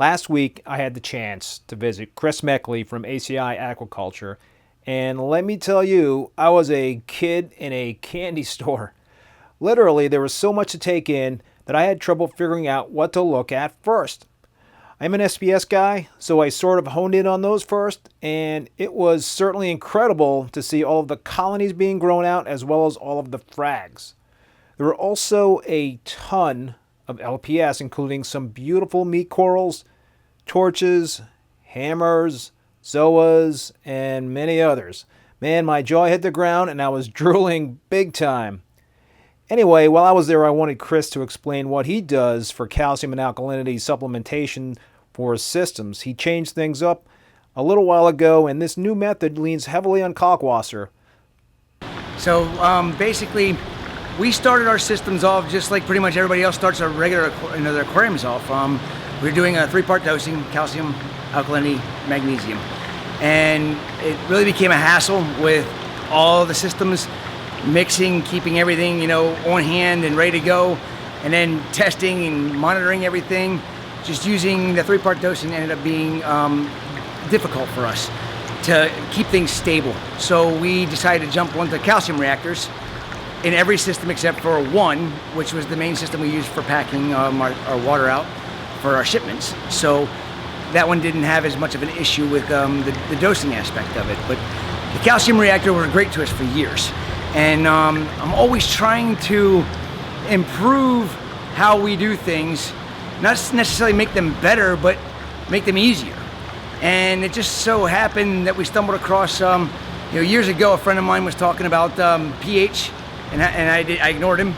Last week, I had the chance to visit Chris Meckley from ACI Aquaculture, and let me tell you, I was a kid in a candy store. Literally, there was so much to take in that I had trouble figuring out what to look at first. I'm an SPS guy, so I sort of honed in on those first, and it was certainly incredible to see all of the colonies being grown out as well as all of the frags. There were also a ton of LPS, including some beautiful meat corals, torches, hammers, zoas, and many others. Man, my jaw hit the ground and I was drooling big time. Anyway, while I was there, I wanted Chris to explain what he does for calcium and alkalinity supplementation for his systems. He changed things up a little while ago, and this new method leans heavily on kalkwasser. So basically, we started our systems off just like pretty much everybody else starts their regular their aquariums off. We're doing a 3-part dosing: calcium, alkalinity, magnesium. And it really became a hassle with all the systems, mixing, keeping everything, on hand and ready to go, and then testing and monitoring everything. Just using the 3-part dosing ended up being difficult for us to keep things stable. So we decided to jump onto calcium reactors in every system except for one, which was the main system we used for packing our water out for our shipments. So that one didn't have as much of an issue with the dosing aspect of it. But the calcium reactor were great to us for years. And I'm always trying to improve how we do things, not necessarily make them better, but make them easier. And it just so happened that we stumbled across, years ago, a friend of mine was talking about pH, and I ignored him,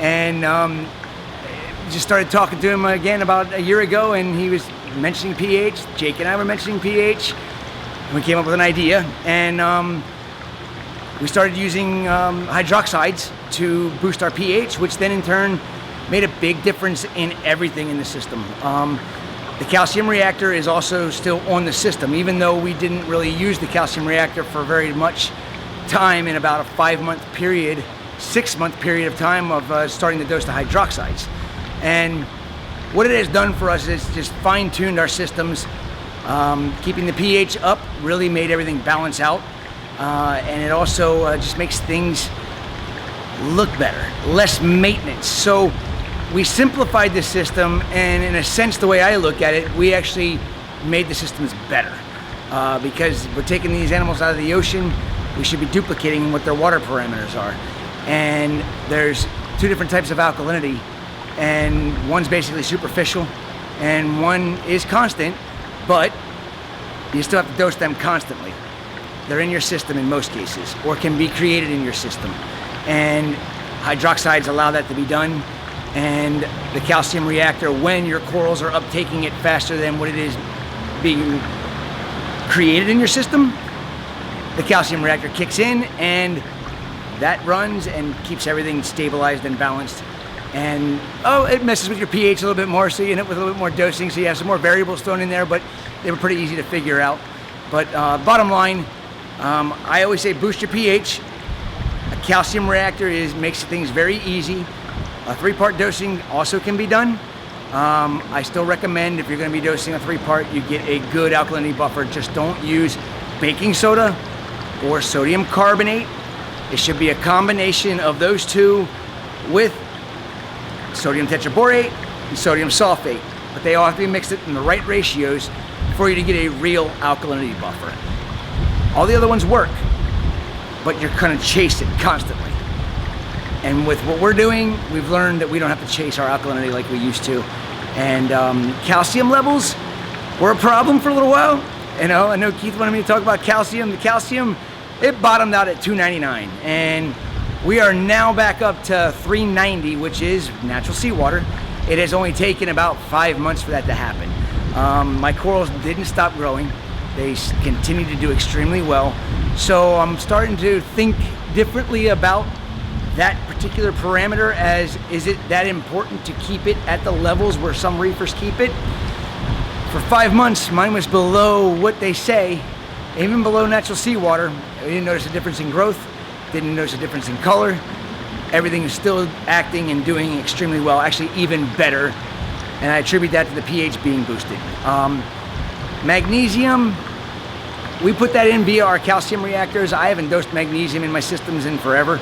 and just started talking to him again about a year ago, and he was mentioning pH. Jake and I were mentioning pH. We came up with an idea, and we started using hydroxides to boost our pH, which then in turn made a big difference in everything in the system. The calcium reactor is also still on the system, even though we didn't really use the calcium reactor for very much time, in about a 5-month period, 6-month period of time of starting to dose the hydroxides. And what it has done for us is just fine-tuned our systems. Keeping the pH up really made everything balance out. And it also just makes things look better, less maintenance. So we simplified the system, and in a sense, the way I look at it, we actually made the systems better. Because we're taking these animals out of the ocean, we should be duplicating what their water parameters are. And there's 2 different types of alkalinity, and one's basically superficial, and one is constant, but you still have to dose them constantly. They're in your system in most cases, or can be created in your system. And hydroxides allow that to be done. And the calcium reactor, when your corals are uptaking it faster than what it is being created in your system, the calcium reactor kicks in, and that runs and keeps everything stabilized and balanced. And it messes with your pH a little bit more, so you end up with a little bit more dosing, so you have some more variables thrown in there, but they were pretty easy to figure out. But bottom line, I always say boost your pH. A calcium reactor makes things very easy. A 3-part dosing also can be done. I still recommend, if you're going to be dosing a 3-part, you get a good alkalinity buffer. Just don't use baking soda or sodium carbonate. It should be a combination of those two with sodium tetraborate and sodium sulfate. But they all have to be mixed in the right ratios for you to get a real alkalinity buffer. All the other ones work, but you're going to chase it constantly. And with what we're doing, we've learned that we don't have to chase our alkalinity like we used to. And calcium levels were a problem for a little while. I know Keith wanted me to talk about calcium. The calcium, it bottomed out at 299. And we are now back up to 390, which is natural seawater. It has only taken about 5 months for that to happen. My corals didn't stop growing. They continue to do extremely well. So I'm starting to think differently about that particular parameter, as is it that important to keep it at the levels where some reefers keep it? For 5 months, mine was below what they say, even below natural seawater. I didn't notice a difference in growth, didn't notice a difference in color. Everything is still acting and doing extremely well, actually even better and I attribute that to the pH being boosted. Magnesium, we put that in via our calcium reactors. I haven't dosed magnesium in my systems in forever.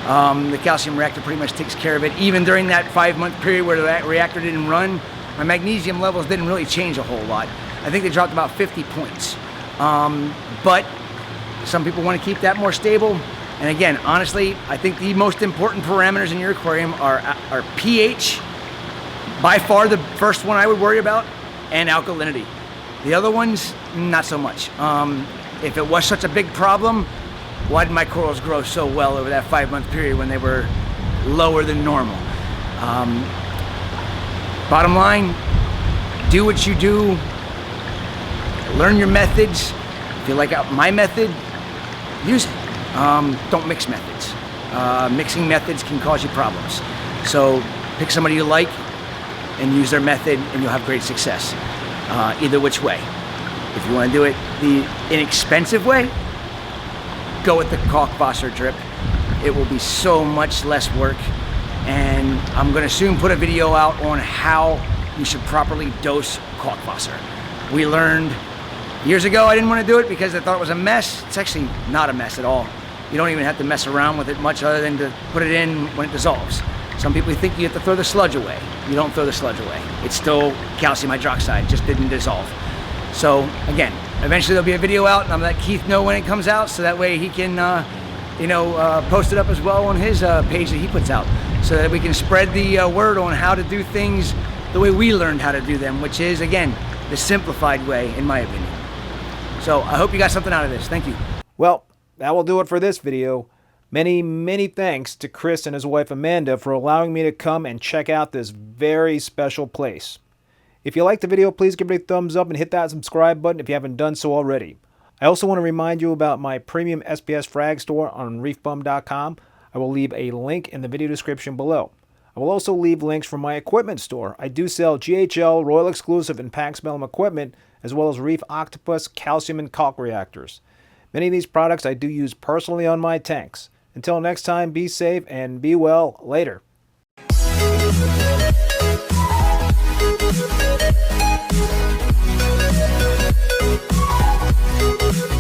The calcium reactor pretty much takes care of it. Even during that 5-month period where the reactor didn't run, my magnesium levels didn't really change a whole lot. I think they dropped about 50 points. But some people want to keep that more stable. And again, honestly, I think the most important parameters in your aquarium are pH, by far the first one I would worry about, and alkalinity. The other ones, not so much. If it was such a big problem, why did my corals grow so well over that 5-month period when they were lower than normal? Bottom line, do what you do, learn your methods. If you like my method, use it. Don't mix methods. Mixing methods can cause you problems. So pick somebody you like and use their method and you'll have great success. Either which way. If you want to do it the inexpensive way, go with the Kalk drip. It will be so much less work, and I'm going to soon put a video out on how you should properly dose Kalkwasser. We learned years ago I didn't want to do it because I thought it was a mess. It's actually not a mess at all. You don't even have to mess around with it much other than to put it in when it dissolves. Some people think you have to throw the sludge away. You don't throw the sludge away. It's still calcium hydroxide, just didn't dissolve. So again, eventually there'll be a video out, and I'm gonna let Keith know when it comes out, so that way he can, post it up as well on his page that he puts out, so that we can spread the word on how to do things the way we learned how to do them, which is, again, the simplified way, in my opinion. So I hope you got something out of this. Thank you. Well, that will do it for this video. Many, many thanks to Chris and his wife Amanda for allowing me to come and check out this very special place. If you liked the video, please give it a thumbs up and hit that subscribe button if you haven't done so already. I also want to remind you about my premium SPS frag store on reefbum.com. I will leave a link in the video description below. I will also leave links from my equipment store. I do sell GHL, Royal Exclusiv, and Pax Bellum equipment, as well as Reef Octopus, calcium, and Kalk reactors. Many of these products I do use personally on my tanks. Until next time, be safe and be well. Later. We'll be right back.